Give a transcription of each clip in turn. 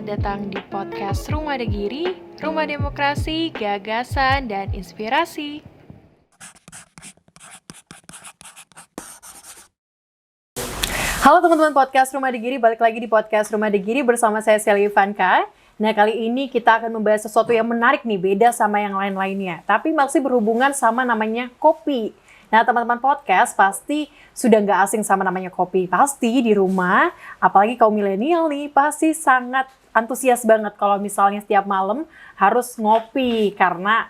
datang di podcast Rumah Degiri, Rumah Demokrasi, Gagasan, dan Inspirasi. Halo teman-teman podcast Rumah Degiri, balik lagi di podcast Rumah Degiri bersama saya Sally Ivanka. Nah, kali ini kita akan membahas sesuatu yang menarik nih, beda sama yang lain-lainnya. Tapi masih berhubungan sama namanya kopi. Nah, teman-teman podcast pasti sudah nggak asing sama namanya kopi. Pasti di rumah, apalagi kaum milenial nih, pasti sangat antusias banget kalau misalnya setiap malam harus ngopi karena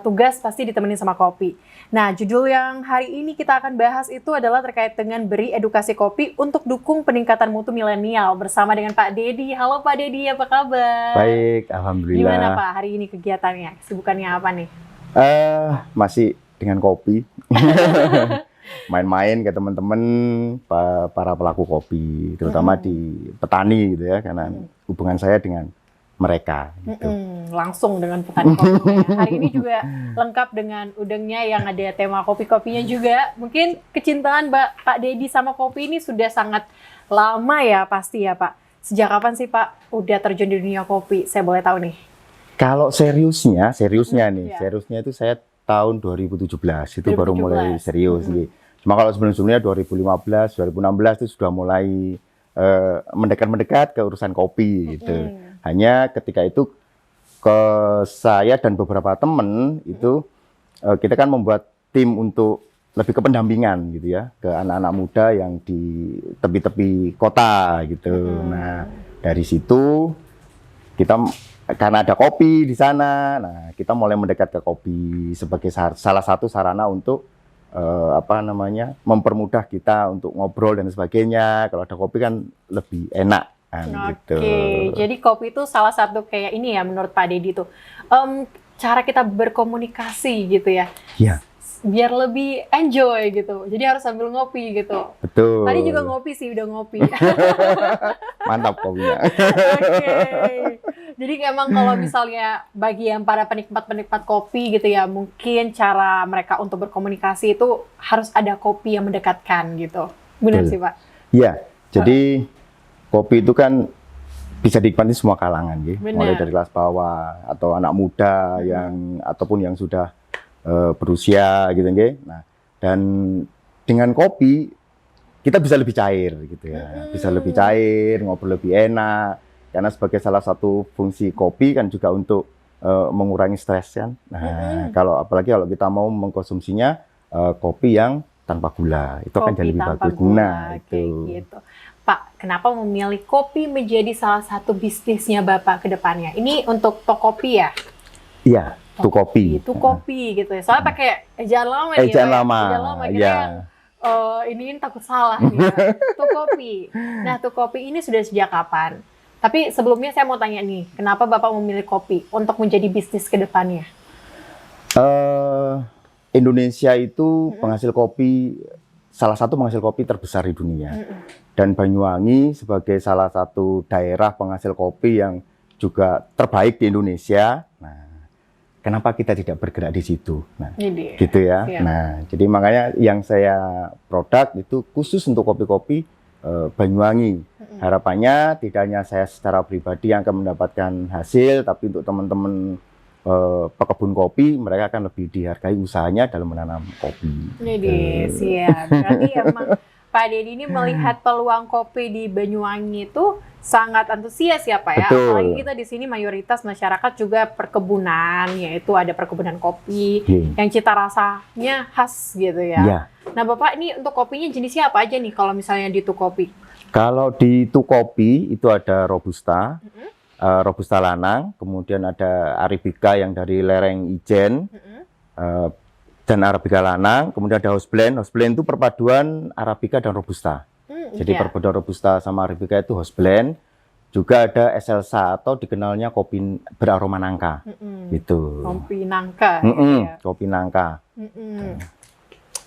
tugas pasti ditemenin sama kopi. Nah, judul yang hari ini kita akan bahas itu adalah terkait dengan beri edukasi kopi untuk dukung peningkatan mutu milenial bersama dengan Pak Dedi. Halo Pak Dedi, apa kabar? Baik, alhamdulillah. Gimana Pak hari ini kegiatannya? Kesibukannya apa nih? Masih dengan kopi. Main-main ke teman-teman para pelaku kopi, terutama di petani gitu ya, karena hubungan saya dengan mereka gitu. Langsung dengan petani kopinya. Hari ini juga lengkap dengan udangnya yang ada tema kopi-kopinya juga. Mungkin kecintaan Pak Dedi sama kopi ini sudah sangat lama ya pasti ya Pak. Sejak kapan sih Pak udah terjun di dunia kopi? Saya boleh tahu nih. Kalau seriusnya itu saya tahun 2017 itu baru mulai serius nih. Cuma kalau sebelum-sebelumnya 2015, 2016 itu sudah mulai mendekat-mendekat ke urusan kopi gitu. Hanya ketika itu saya dan beberapa teman itu kita kan membuat tim untuk lebih ke pendampingan gitu ya, ke anak-anak muda yang di tepi-tepi kota gitu. Nah, dari situ kita karena ada kopi di sana, nah kita mulai mendekat ke kopi sebagai salah satu sarana untuk mempermudah kita untuk ngobrol dan sebagainya. Kalau ada kopi kan lebih enak kan, gitu. Oke, jadi kopi itu salah satu kayak ini ya menurut Pak Dedi tuh cara kita berkomunikasi gitu ya. Iya. Biar lebih enjoy gitu. Jadi harus sambil ngopi gitu. Betul. Tadi juga ngopi sih, udah ngopi. Mantap kopinya. Oke. Jadi emang kalau misalnya bagi yang para penikmat kopi gitu ya, mungkin cara mereka untuk berkomunikasi itu harus ada kopi yang mendekatkan gitu. Benar sih Pak? Iya. Jadi kopi itu kan bisa dinikmati semua kalangan, gitu. Mulai dari kelas bawah atau anak muda yang ataupun yang sudah berusia gitu, gitu. Nah, dan dengan kopi kita bisa lebih cair gitu ya, bisa lebih cair, ngobrol lebih enak. Karena sebagai salah satu fungsi kopi kan juga untuk mengurangi stres kan. Nah, apalagi kalau kita mau mengkonsumsinya kopi yang tanpa gula, itu kopi kan jadi lebih bagus. Nah, itu. Gitu. Pak, kenapa memilih kopi menjadi salah satu bisnisnya Bapak ke depannya? Ini untuk Tokopi ya? Iya. Kopi gitu ya. Soalnya pakai ejaan lama nih. Ejaan lama. Ya. Ini takut salah nih. Kopi. Nah, kopi ini sudah sejak kapan? Tapi sebelumnya saya mau tanya nih, kenapa Bapak memilih kopi untuk menjadi bisnis ke depannya? Indonesia itu penghasil kopi, salah satu penghasil kopi terbesar di dunia. Dan Banyuwangi sebagai salah satu daerah penghasil kopi yang juga terbaik di Indonesia. Nah, kenapa kita tidak bergerak di situ? Nah, gitu ya. Siap. Nah, jadi makanya yang saya produk itu khusus untuk kopi-kopi Banyuwangi. Harapannya tidak hanya saya secara pribadi yang akan mendapatkan hasil, tapi untuk teman-teman pekebun kopi, mereka akan lebih dihargai usahanya dalam menanam kopi. Siap. Berarti emang Pak Dedi ini melihat peluang kopi di Banyuwangi itu sangat antusias ya Pak ya. Betul. Apalagi kita di sini mayoritas masyarakat juga perkebunan, yaitu ada perkebunan kopi yang cita rasanya khas gitu ya. Yeah. Nah Bapak ini untuk kopinya jenisnya apa aja nih kalau misalnya di Tukopi? Kalau di Tukopi itu ada Robusta, Robusta lanang, kemudian ada Arabica yang dari lereng Ijen, dan Arabica lanang, kemudian ada house blend. House blend itu perpaduan Arabica dan Robusta. Jadi perpaduan Robusta sama Arabica itu house blend. Juga ada Excelsa atau dikenalnya kopi beraroma nangka. Gitu. Kopi nangka. Kopi nangka.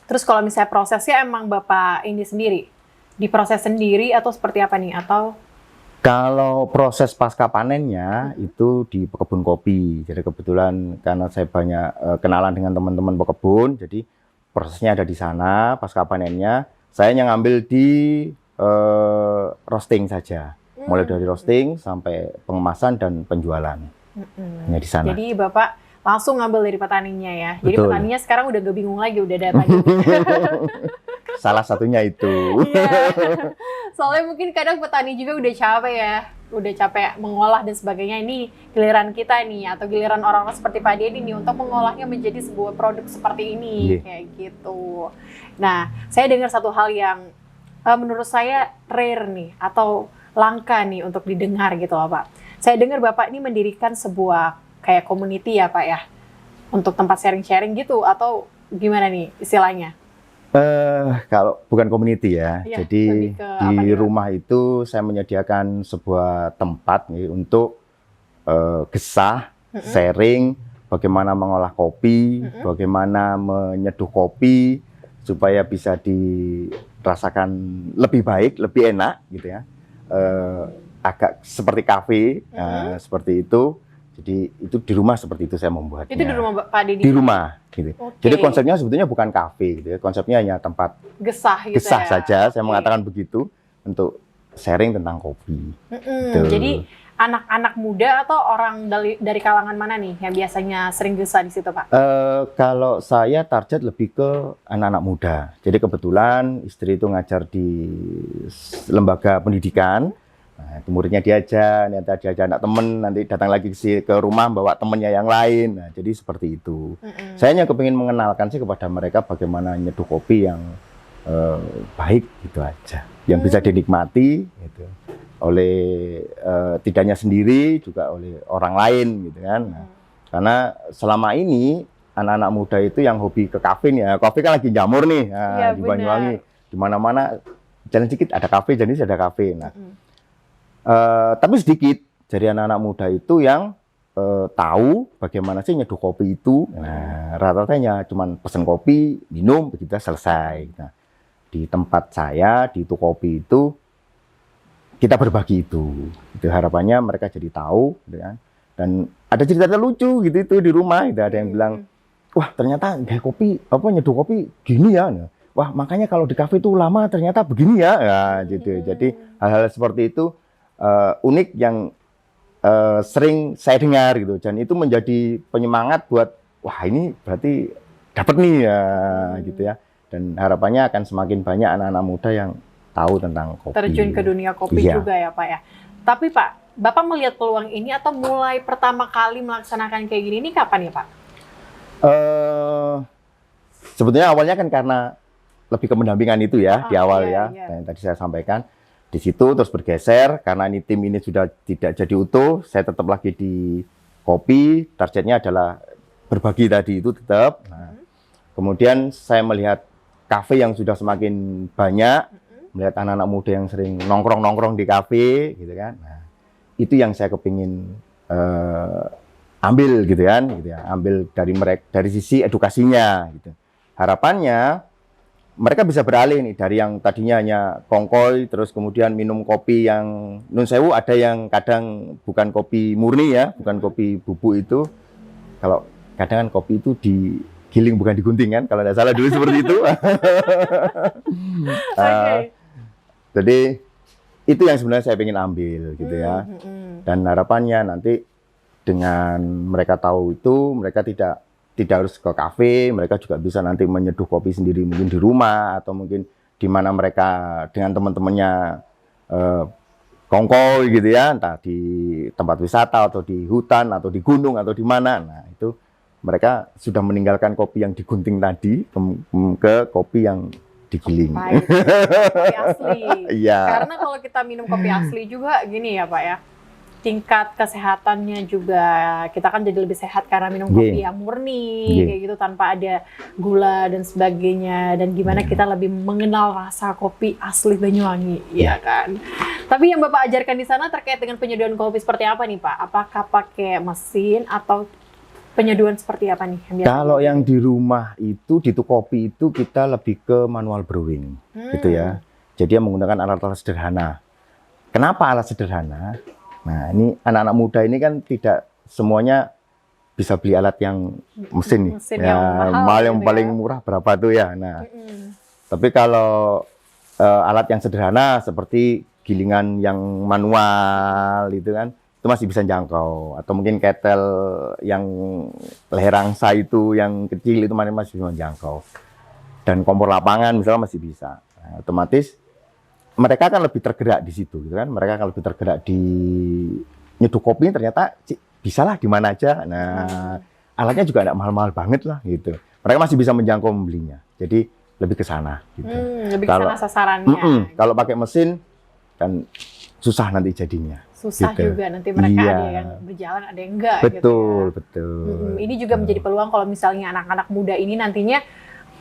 Terus kalau misalnya prosesnya emang Bapak ini sendiri? Diproses sendiri atau seperti apa nih? Atau kalau proses pasca panennya itu di pekebun kopi. Jadi kebetulan karena saya banyak kenalan dengan teman-teman pekebun, jadi prosesnya ada di sana. Pasca panennya saya yang ngambil di roasting saja. mulai dari roasting sampai pengemasan dan penjualan. Hanya di sana. Jadi Bapak langsung ngambil dari petaninya ya. Jadi Betul. petaninya sekarang udah gak bingung lagi, udah ada tadi. Salah satunya itu. Iya. Soalnya mungkin kadang petani juga udah capek ya. Udah capek mengolah dan sebagainya. Ini giliran kita nih, atau giliran orang-orang seperti Pak Denny nih untuk mengolahnya menjadi sebuah produk seperti ini. Kayak gitu. Nah, saya dengar satu hal yang menurut saya rare nih, atau langka nih untuk didengar gitu loh Pak. Saya dengar Bapak ini mendirikan sebuah kayak community ya Pak ya, untuk tempat sharing-sharing gitu, atau gimana nih istilahnya? Kalau bukan community ya, Iya, jadi lebih ke apa di nih, Pak? rumah itu saya menyediakan sebuah tempat nih untuk gesah, sharing, bagaimana mengolah kopi, bagaimana menyeduh kopi supaya bisa dirasakan lebih baik, lebih enak gitu ya. Agak seperti kafe, seperti itu. Jadi itu di rumah seperti itu saya membuatnya. Itu di rumah Pak Denny? Di rumah gitu. Oke. Jadi konsepnya sebetulnya bukan kafe gitu ya. Konsepnya hanya tempat Gesah gitu gesah ya? saja. Saya Oke. mengatakan begitu untuk sharing tentang kopi. Gitu. Jadi anak-anak muda atau orang dari kalangan mana nih yang biasanya sering gesah di situ Pak? Kalau saya target lebih ke anak-anak muda. Jadi kebetulan istri itu ngajar di lembaga pendidikan. Nah, itu muridnya diajak, nanti diajak anak temen, nanti datang lagi ke rumah bawa temennya yang lain. Nah, jadi seperti itu. Saya hanya kepingin mengenalkan sih kepada mereka bagaimana nyeduh kopi yang baik gitu aja, yang bisa dinikmati gitu, oleh tidak hanya sendiri, juga oleh orang lain gitu kan. Nah, karena selama ini anak-anak muda itu yang hobi ke kafe ya, kopi kan lagi jamur nih, Iya, di Banyuwangi, di mana-mana jalan sedikit ada kafe, jadi ada kafe. Nah, tapi sedikit dari anak-anak muda itu yang tahu bagaimana sih nyeduh kopi itu. Nah, rata-ratanya cuma pesen kopi, minum, begitu selesai. Nah, di tempat saya, di itu kopi itu, kita berbagi itu. Itu harapannya mereka jadi tahu, gitu kan. Dan ada cerita lucu gitu itu di rumah. Gitu. Ada yang bilang, wah ternyata kayak kopi, nyeduh kopi gini ya. Nah, wah makanya kalau di kafe itu lama ternyata begini ya. Nah, gitu. Jadi hal-hal seperti itu unik yang sering saya dengar gitu, dan itu menjadi penyemangat buat wah ini berarti dapat nih ya gitu ya, dan harapannya akan semakin banyak anak-anak muda yang tahu tentang kopi, terjun ke dunia kopi juga ya Pak ya. Tapi Pak, Bapak melihat peluang ini atau mulai pertama kali melaksanakan kayak gini ini kapan ya Pak? Sebetulnya awalnya kan karena lebih ke pendampingan itu ya di awal ya, yang tadi saya sampaikan. Di situ terus bergeser karena ini tim ini sudah tidak jadi utuh, saya tetap lagi di kopi, targetnya adalah berbagi tadi itu tetap. Nah, kemudian saya melihat kafe yang sudah semakin banyak, melihat anak-anak muda yang sering nongkrong-nongkrong di kafe gitu kan. Nah, itu yang saya kepingin ambil gitu kan, gitu ya, ambil dari mereka dari sisi edukasinya gitu. Harapannya mereka bisa beralih nih dari yang tadinya hanya kongkoy, terus kemudian minum kopi yang nun sewu, ada yang kadang bukan kopi murni ya, bukan kopi bubuk itu. Kalau kadang kan kopi itu digiling bukan digunting kan, kalau tidak salah dulu seperti itu. Jadi itu yang sebenarnya saya ingin ambil gitu ya. Dan harapannya nanti dengan mereka tahu itu, mereka tidak harus ke kafe, mereka juga bisa nanti menyeduh kopi sendiri mungkin di rumah atau mungkin di mana mereka dengan teman-temannya kongkoy gitu ya, entah di tempat wisata atau di hutan atau di gunung atau di mana. Nah, itu mereka sudah meninggalkan kopi yang digunting tadi ke kopi yang digiling. Kopi asli. Iya. Karena kalau kita minum kopi asli juga gini ya Pak ya, tingkat kesehatannya juga kita kan jadi lebih sehat karena minum kopi yang murni kayak gitu, tanpa ada gula dan sebagainya, dan gimana kita lebih mengenal rasa kopi asli Banyuwangi, ya kan. Tapi yang Bapak ajarkan di sana terkait dengan penyeduhan kopi seperti apa nih Pak? Apakah pakai mesin atau penyeduhan seperti apa nih? Kalau yang di rumah itu di kopi itu kita lebih ke manual brewing gitu ya. Jadi yang menggunakan alat-alat sederhana. Kenapa alat sederhana? Nah, ini anak-anak muda ini kan tidak semuanya bisa beli alat yang mesin nih. Yang mahal yang gitu paling murah berapa tuh ya. Nah, tapi kalau alat yang sederhana seperti gilingan yang manual itu kan, itu masih bisa jangkau. Atau mungkin ketel yang leher angsa itu yang kecil itu masih bisa jangkau. Dan kompor lapangan misalnya masih bisa. Nah, otomatis mereka akan lebih tergerak di situ, gitu kan? Mereka akan lebih tergerak di nyeduh kopi. Ternyata bisalah di mana aja. Nah, alatnya juga tidak mahal-mahal banget lah, gitu. Mereka masih bisa menjangkau membelinya. Jadi lebih ke sana. Gitu. Lebih ke sana sasarannya. Kalau pakai mesin kan susah nanti jadinya. Susah gitu. juga nanti mereka ada yang berjalan, ada yang enggak. Betul, gitu ya. betul. Ini juga menjadi peluang kalau misalnya anak-anak muda ini nantinya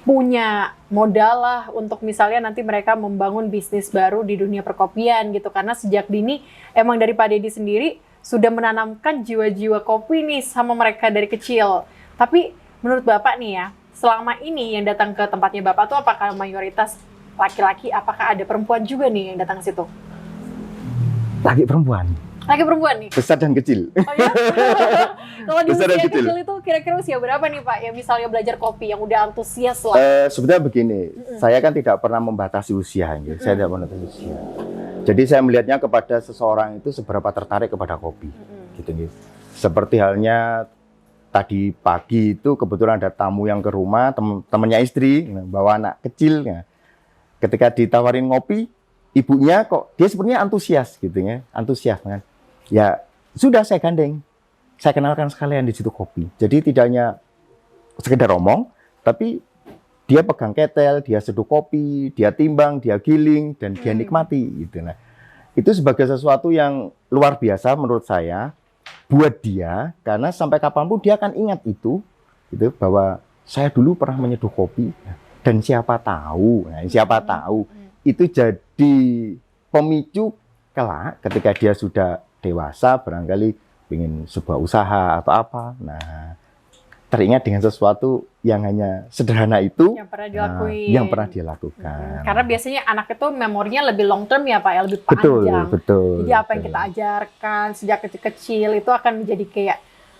punya modal lah untuk misalnya nanti mereka membangun bisnis baru di dunia perkopian gitu. Karena sejak dini emang dari Pak Deddy sendiri sudah menanamkan jiwa-jiwa kopi nih sama mereka dari kecil. Tapi menurut Bapak nih ya, selama ini yang datang ke tempatnya Bapak tuh apakah mayoritas laki-laki, apakah ada perempuan juga nih yang datang ke situ? Laki perempuan. Laki perempuan nih? Besar dan kecil. Oh ya? Kalau di Besar dan usia kecil. kecil itu kira-kira usia berapa nih Pak yang misalnya belajar kopi, yang udah antusias lah? Sebenarnya begini, saya kan tidak pernah membatasi usia, gitu. Saya tidak membatasi usia. Jadi saya melihatnya kepada seseorang itu seberapa tertarik kepada kopi, gitu. Seperti halnya tadi pagi itu kebetulan ada tamu yang ke rumah, temannya istri, bawa anak kecil. Ketika ditawarin ngopi, ibunya kok dia sebenarnya antusias, gitu ya, antusias kan. Ya sudah saya gandeng, saya kenalkan sekalian di situ kopi. Jadi tidak hanya sekedar omong, tapi dia pegang ketel, dia seduh kopi, dia timbang, dia giling, dan dia nikmati. Gitu. Nah, itu sebagai sesuatu yang luar biasa menurut saya buat dia, karena sampai kapanpun dia akan ingat itu, gitu, bahwa saya dulu pernah menyeduh kopi, dan siapa tahu itu jadi pemicu kelak ketika dia sudah dewasa, barangkali ingin sebuah usaha atau apa. Nah, teringat dengan sesuatu yang hanya sederhana itu yang pernah dilakuin. Yang pernah dia lakukan. Karena biasanya anak itu memorinya lebih long term ya Pak, ya lebih panjang. Betul. Jadi apa yang kita ajarkan sejak kecil-kecil itu akan menjadi kayak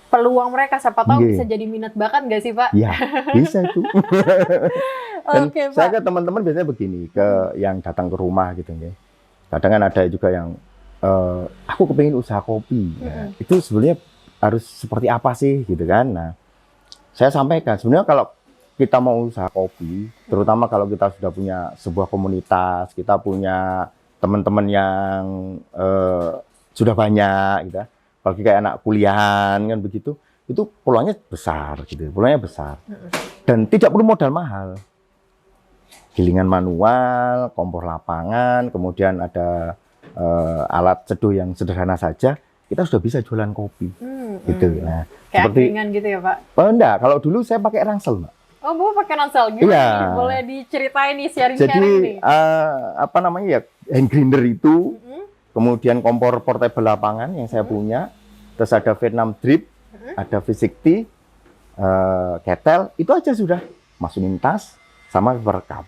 peluang mereka. Siapa tahu bisa jadi minat bakat nggak sih Pak? Iya, bisa itu. Dan Oke, Pak. saya ke teman-teman biasanya begini, ke yang datang ke rumah gitu ya. Kadang kan ada juga yang aku kepingin usaha kopi. Nah, itu sebenarnya harus seperti apa sih gitu kan? Nah, saya sampaikan sebenarnya kalau kita mau usaha kopi, terutama kalau kita sudah punya sebuah komunitas, kita punya teman-teman yang sudah banyak, gitu. Kalau kayak anak kuliahan kan begitu, itu peluangnya besar, gitu. Peluangnya besar, dan tidak perlu modal mahal. Gilingan manual, kompor lapangan, kemudian ada alat seduh yang sederhana saja, kita sudah bisa jualan kopi, gitu. Nah, kayak seperti angkringan gitu ya Pak? Oh enggak, kalau dulu saya pakai ransel, Mbak. Oh, Bapak pakai ransel gimana? Iya. Nih? Boleh diceritain nih, sharing-sharing Jadi nih. apa namanya ya, hand grinder itu, kemudian kompor portable lapangan yang saya punya, terus ada Vietnam drip, ada V60, ketel, itu aja sudah masukin tas sama paper cup.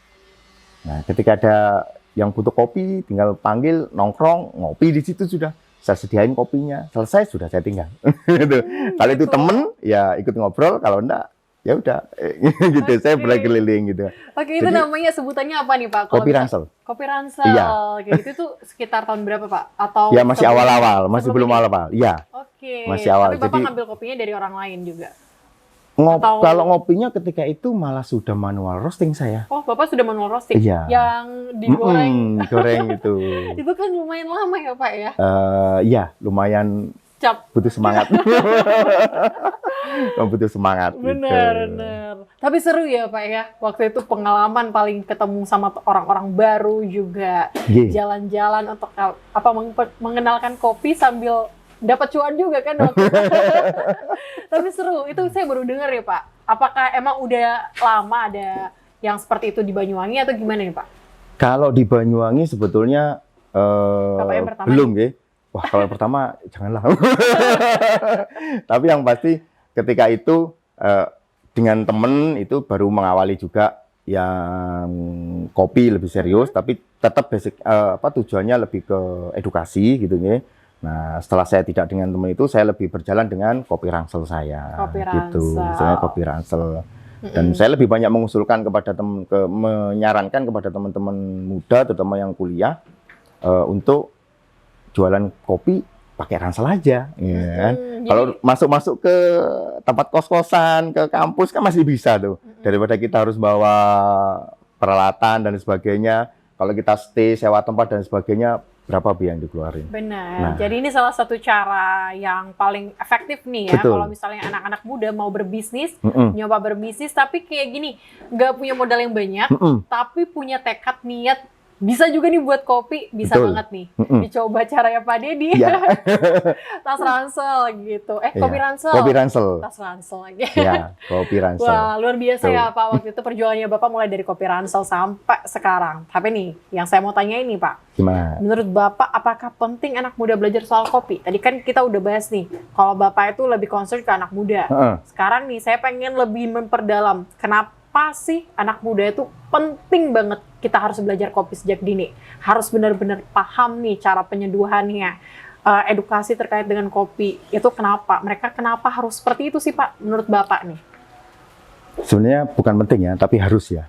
Nah, ketika ada yang butuh kopi, tinggal panggil, nongkrong, ngopi di situ sudah. Saya sediain kopinya, selesai sudah saya tinggal. Gitu. Kalau itu temen, ya ikut ngobrol. Kalau enggak, ya udah. Gitu. Saya berkeliling gitu. Oke, itu Jadi, namanya sebutannya apa nih Pak? Kalau kopi bisa- ransel. Kopi ransel. Iya. Kayak gitu tuh sekitar tahun berapa Pak? Atau Ya masih sebelum- awal-awal, masih sebelum belum ini? awal-awal. Iya. Oke. Masih awal. Tapi Bapak Jadi- ngambil kopinya dari orang lain juga? Atau- Kalau ngopinya ketika itu malah sudah manual roasting saya. Oh, Bapak sudah manual roasting? Iya. Yang digoreng. Goreng itu. Itu kan lumayan lama ya Pak ya? Iya, lumayan Cap. butuh semangat. Butuh semangat. Bener, gitu. bener. Tapi seru ya Pak ya? Waktu itu pengalaman paling ketemu sama orang-orang baru juga. Iya. Jalan-jalan untuk mengenalkan kopi sambil dapat cuan juga kan waktu itu. Tapi seru, itu saya baru dengar ya Pak. Apakah emang udah lama ada yang seperti itu di Banyuwangi atau gimana nih Pak? Kalau di Banyuwangi sebetulnya Bapak yang pertama belum ya. Wah, kalau yang pertama janganlah. Tapi yang pasti ketika itu dengan temen itu baru mengawali juga yang kopi lebih serius, tapi tetap basic tujuannya lebih ke edukasi gitu ya. Nah, setelah saya tidak dengan teman itu, saya lebih berjalan dengan kopi ransel saya. Kopi gitu. ransel. Saya kopi ransel. Dan saya lebih banyak mengusulkan kepada menyarankan kepada teman-teman muda, terutama yang kuliah, untuk jualan kopi pakai ransel aja, ya kan. Jadi- Kalau masuk ke tempat kos-kosan, ke kampus kan masih bisa tuh. Daripada kita harus bawa peralatan dan sebagainya. Kalau kita stay, sewa tempat dan sebagainya, berapa biaya yang dikeluarin? Benar. Nah. Jadi ini salah satu cara yang paling efektif nih ya. Betul. Kalau misalnya anak-anak muda mau berbisnis, Mm-mm. nyoba berbisnis, tapi kayak gini, nggak punya modal yang banyak, Mm-mm. tapi punya tekad niat, bisa juga nih buat kopi, bisa Betul. banget nih. Mm-mm. Dicoba caranya Pak Deddy, Iya. tas ransel gitu. Kopi Iya. ransel. Kopi ransel. Tas ransel lagi. Ya, kopi ransel. Wah, luar biasa Tuh. ya Pak. Waktu itu perjuangannya Bapak mulai dari kopi ransel sampai sekarang. Tapi nih, yang saya mau tanya ini Pak. Gimana? Menurut Bapak, apakah penting anak muda belajar soal kopi? Tadi kan kita udah bahas nih, kalau Bapak itu lebih concern ke anak muda. Heeh. Sekarang nih, saya pengen lebih memperdalam. Kenapa sih anak muda itu penting banget kita harus belajar kopi sejak dini? Harus benar-benar paham nih cara penyeduhannya, edukasi terkait dengan kopi. Itu kenapa? Mereka kenapa harus seperti itu sih Pak, menurut Bapak nih? Sebenarnya bukan penting ya, tapi harus ya.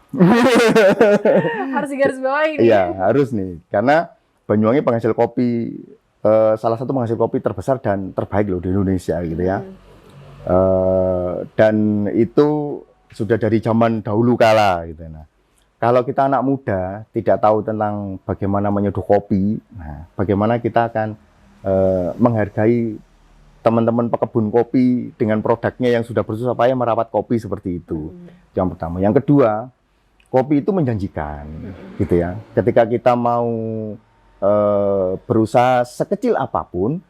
Harus digarisbawahi nih. Iya, harus nih. Karena Banyuwangi penghasil kopi, salah satu penghasil kopi terbesar dan terbaik loh di Indonesia gitu ya. Dan itu sudah dari zaman dahulu kala gitu. Nah, kalau kita anak muda tidak tahu tentang bagaimana menyeduh kopi, nah, bagaimana kita akan menghargai teman-teman pekebun kopi dengan produknya yang sudah bersusah payah merawat kopi seperti itu. Yang pertama. Yang kedua, kopi itu menjanjikan, gitu ya. Ketika kita mau berusaha sekecil apapun,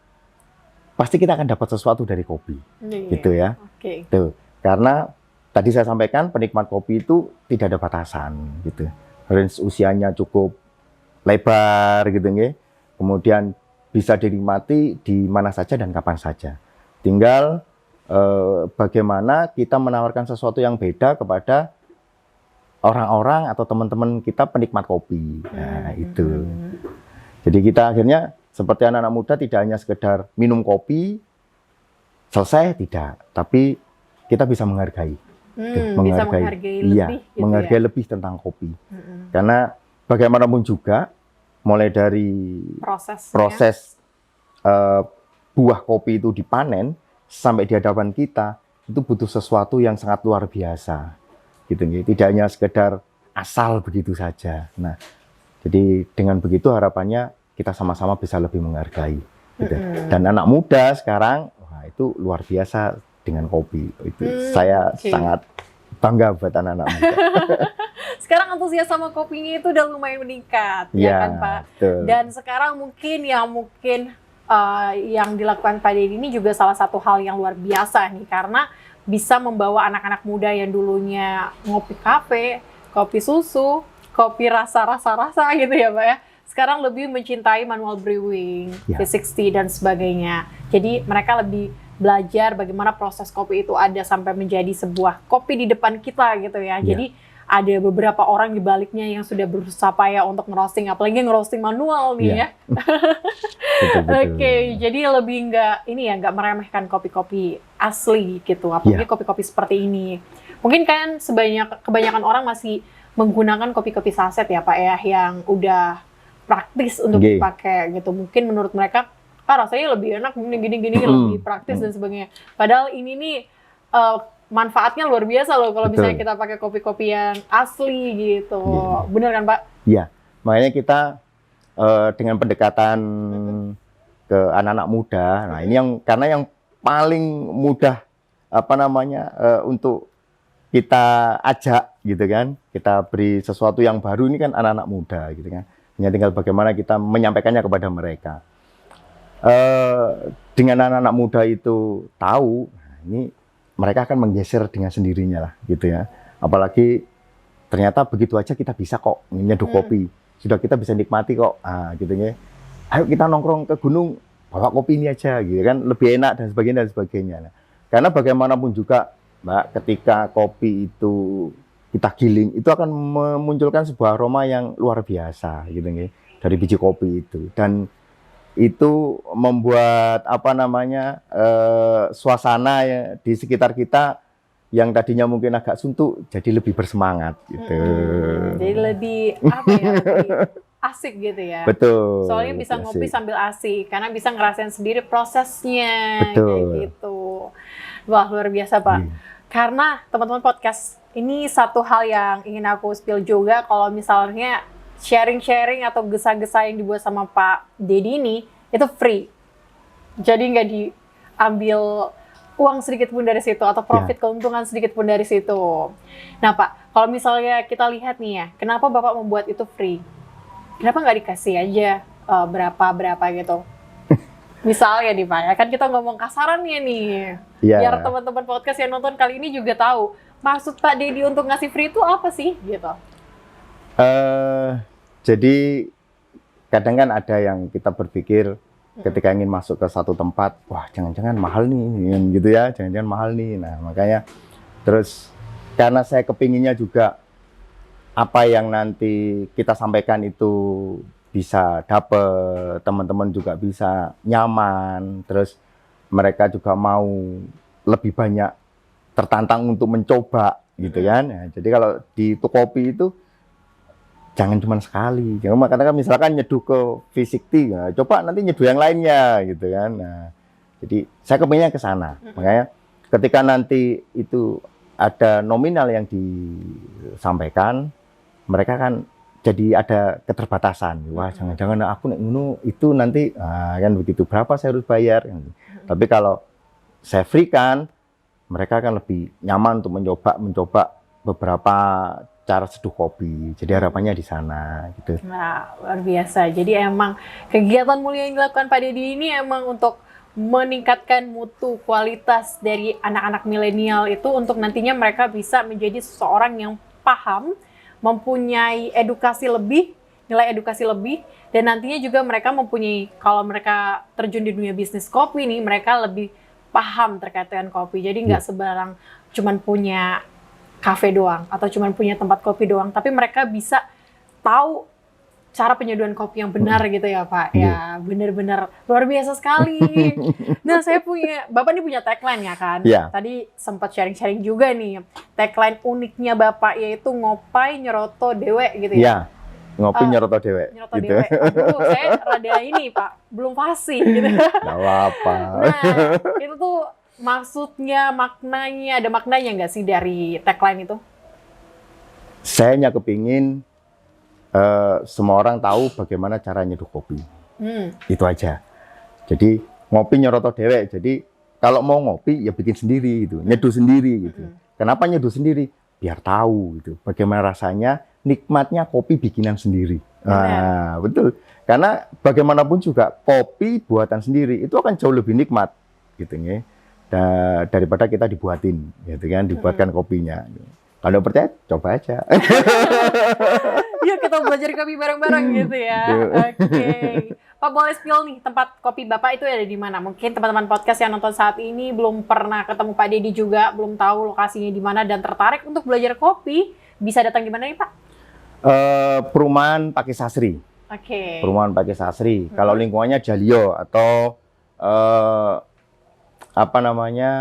pasti kita akan dapat sesuatu dari kopi, gitu ya. Oke. Tuh. Karena tadi saya sampaikan penikmat kopi itu tidak ada batasan, gitu. Range usianya cukup lebar, gitu nggih. Kemudian bisa dinikmati di mana saja dan kapan saja. Tinggal bagaimana kita menawarkan sesuatu yang beda kepada orang-orang atau teman-teman kita penikmat kopi. Nah, itu. Jadi kita akhirnya seperti anak-anak muda tidak hanya sekedar minum kopi, selesai, tidak. Tapi kita bisa menghargai. Bisa menghargai iya, lebih gitu menghargai ya. lebih tentang kopi. Karena bagaimanapun juga, mulai dari proses buah kopi itu dipanen sampai di hadapan kita itu butuh sesuatu yang sangat luar biasa, gitu nih. Tidak hanya sekedar asal begitu saja. Nah, jadi dengan begitu harapannya kita sama-sama bisa lebih menghargai. Gitu. Dan anak muda sekarang, wah, itu luar biasa dengan kopi. Itu saya sangat bangga buat anak-anak muda. Sekarang antusias sama kopinya itu udah lumayan meningkat, ya kan Pak? Betul. Dan sekarang mungkin yang dilakukan Pak Deddy ini juga salah satu hal yang luar biasa nih, karena bisa membawa anak-anak muda yang dulunya ngopi kafe, kopi susu, kopi rasa gitu ya Pak ya. Sekarang lebih mencintai manual brewing, V60 dan sebagainya. Jadi mereka lebih belajar bagaimana proses kopi itu ada sampai menjadi sebuah kopi di depan kita gitu ya. Jadi ada beberapa orang di baliknya yang sudah berusaha payah untuk ngerosting, apalagi ngerosting manual nih ya. Oke, jadi lebih nggak meremehkan kopi-kopi asli gitu, apalagi kopi-kopi seperti ini. Mungkin kan kebanyakan orang masih menggunakan kopi-kopi saset ya Pak ya, yang udah praktis untuk dipakai gitu. Mungkin menurut mereka, rasanya lebih enak gini, lebih praktis dan sebagainya. Padahal ini nih manfaatnya luar biasa loh kalau misalnya kita pakai kopi-kopi yang asli gitu. Bener kan Pak? Iya, makanya kita dengan pendekatan ke anak-anak muda. Nah, ini karena yang paling mudah untuk kita ajak gitu kan. Kita beri sesuatu yang baru ini kan anak-anak muda gitu kan. Hanya tinggal bagaimana kita menyampaikannya kepada mereka. Dengan anak-anak muda itu tahu, ini mereka akan menggeser dengan sendirinya lah gitu ya. Apalagi ternyata begitu aja kita bisa kok nyeduh kopi. Sudah kita bisa nikmati kok. Gitu ya. Ayo kita nongkrong ke gunung, bawa kopi ini aja gitu kan, lebih enak dan sebagainya. Nah, karena bagaimanapun juga Mbak, ketika kopi itu kita giling, itu akan memunculkan sebuah aroma yang luar biasa gitu ya, dari biji kopi itu. Dan itu membuat suasana ya, di sekitar kita yang tadinya mungkin agak suntuk jadi lebih bersemangat gitu. Jadi lebih apa ya? Lebih asik gitu ya. Betul. Soalnya bisa asik. ngopi sambil asik karena bisa ngerasain sendiri prosesnya Betul. kayak gitu. Wah, luar biasa, Pak. Karena teman-teman podcast ini satu hal yang ingin aku spill juga kalau misalnya sharing-sharing atau gesa-gesa yang dibuat sama Pak Dedi ini itu free. Jadi nggak diambil uang sedikit pun dari situ atau profit keuntungan sedikit pun dari situ. Nah Pak, kalau misalnya kita lihat nih ya, kenapa Bapak membuat itu free? Kenapa nggak dikasih aja berapa gitu? Misalnya nih Pak, ya kan kita ngomong kasarannya nih, biar teman-teman podcast yang nonton kali ini juga tahu maksud Pak Dedi untuk ngasih free itu apa sih gitu? Jadi kadang kan ada yang kita berpikir ketika ingin masuk ke satu tempat, wah jangan-jangan mahal nih, gitu ya, jangan-jangan mahal nih. Nah makanya terus karena saya kepinginnya juga apa yang nanti kita sampaikan itu bisa dapet, teman-teman juga bisa nyaman, terus mereka juga mau lebih banyak tertantang untuk mencoba, gitu kan. Nah, jadi kalau di kopi itu jangan cuma sekali, jangan karena misalkan nyeduh ke V60, nah, coba nanti nyeduh yang lainnya gitu kan. Nah, jadi saya kepinginnya ke sana. Makanya ketika nanti itu ada nominal yang disampaikan, mereka kan jadi ada keterbatasan. Wah, jangan-jangan aku nek ngono itu nanti kan begitu berapa saya harus bayar. Tapi kalau saya free kan, mereka kan lebih nyaman untuk mencoba beberapa cara seduh kopi. Jadi harapannya di sana gitu. Nah, luar biasa. Jadi emang kegiatan mulia yang dilakukan Pak Dedi ini emang untuk meningkatkan mutu kualitas dari anak-anak milenial itu untuk nantinya mereka bisa menjadi seseorang yang paham, mempunyai edukasi lebih, nilai edukasi lebih, dan nantinya juga mereka mempunyai, kalau mereka terjun di dunia bisnis kopi nih, mereka lebih paham terkait dengan kopi. Jadi nggak sebarang cuman punya kafe doang atau cuma punya tempat kopi doang, tapi mereka bisa tahu cara penyeduhan kopi yang benar gitu ya Pak. Ya benar-benar luar biasa sekali. Nah Bapak ini punya tagline ya kan? Tadi sempat sharing-sharing juga nih. Tagline uniknya Bapak yaitu ngopai nyeroto dewe gitu ya? Ngopi nyeroto dewe. Nyeroto dewe. Aduh, saya rada ini Pak, belum fasih gitu. Gak apa-apa. Nah, itu tuh maksudnya, maknanya, ada maknanya nggak sih dari tagline itu? Saya hanya kepingin semua orang tahu bagaimana cara nyeduh kopi. Itu aja. Jadi ngopi nyeroto dewek. Jadi kalau mau ngopi ya bikin sendiri gitu, nyeduh sendiri gitu. Kenapa nyeduh sendiri? Biar tahu gitu bagaimana rasanya, nikmatnya kopi bikinan sendiri. Nah, betul. Karena bagaimanapun juga kopi buatan sendiri itu akan jauh lebih nikmat gitu ya. Daripada kita dibuatin, gitu kan, dibuatkan kopinya. Kalau percaya, coba aja. Yuk kita belajar kopi bareng-bareng gitu ya. Oke. Pak, boleh spill nih tempat kopi Bapak itu ada di mana? Mungkin teman-teman podcast yang nonton saat ini belum pernah ketemu Pak Dedi juga, belum tahu lokasinya di mana dan tertarik untuk belajar kopi, bisa datang di mana nih Pak? Perumahan Pakai Sasri. Oke. Perumahan Pakai Sasri. Kalau lingkungannya Jalio atau apa namanya,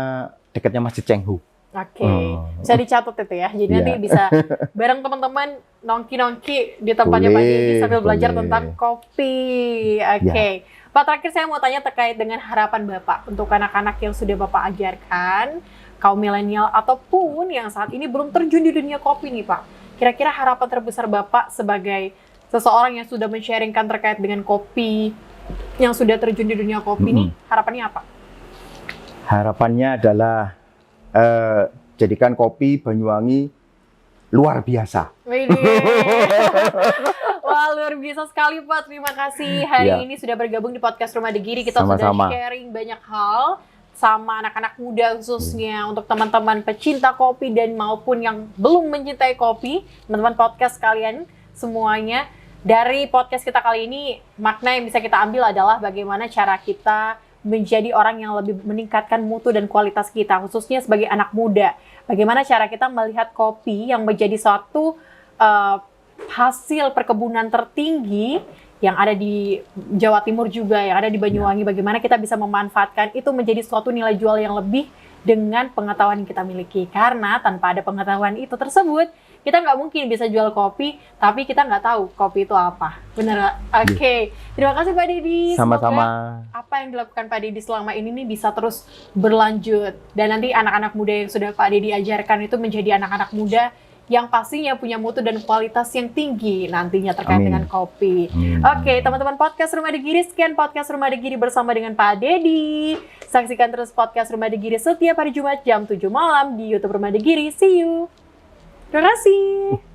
dekatnya Masjid Cenghu. Oke, bisa dicatat itu ya. Jadi nanti bisa bareng teman-teman nongki-nongki di tempatnya Pak Dedi sambil belajar tentang kopi. Oke. Pak, terakhir saya mau tanya terkait dengan harapan Bapak untuk anak-anak yang sudah Bapak ajarkan, kaum milenial ataupun yang saat ini belum terjun di dunia kopi nih Pak. Kira-kira harapan terbesar Bapak sebagai seseorang yang sudah men-sharingkan terkait dengan kopi, yang sudah terjun di dunia kopi nih, harapannya apa? Harapannya adalah jadikan kopi Banyuwangi luar biasa. Wah, luar biasa sekali Pak. Terima kasih hari ini sudah bergabung di podcast Rumah Degiri. Kita sudah sharing banyak hal sama anak-anak muda khususnya untuk teman-teman pecinta kopi dan maupun yang belum mencintai kopi. Teman-teman podcast kalian semuanya. Dari podcast kita kali ini, makna yang bisa kita ambil adalah bagaimana cara kita menjadi orang yang lebih meningkatkan mutu dan kualitas kita, khususnya sebagai anak muda. Bagaimana cara kita melihat kopi yang menjadi suatu hasil perkebunan tertinggi yang ada di Jawa Timur juga, yang ada di Banyuwangi. Bagaimana kita bisa memanfaatkan itu menjadi suatu nilai jual yang lebih dengan pengetahuan yang kita miliki. Karena tanpa ada pengetahuan itu tersebut, kita nggak mungkin bisa jual kopi, tapi kita nggak tahu kopi itu apa. Bener nggak? Oke. Terima kasih Pak Deddy. Sama-sama. Semoga apa yang dilakukan Pak Deddy selama ini nih bisa terus berlanjut. Dan nanti anak-anak muda yang sudah Pak Deddy ajarkan itu menjadi anak-anak muda yang pastinya punya mutu dan kualitas yang tinggi nantinya terkait dengan kopi. Oke, teman-teman podcast Rumah Degiri, sekian podcast Rumah Degiri bersama dengan Pak Deddy. Saksikan terus podcast Rumah Degiri setiap hari Jumat jam 7 malam di YouTube Rumah Degiri. See you. Terima kasih.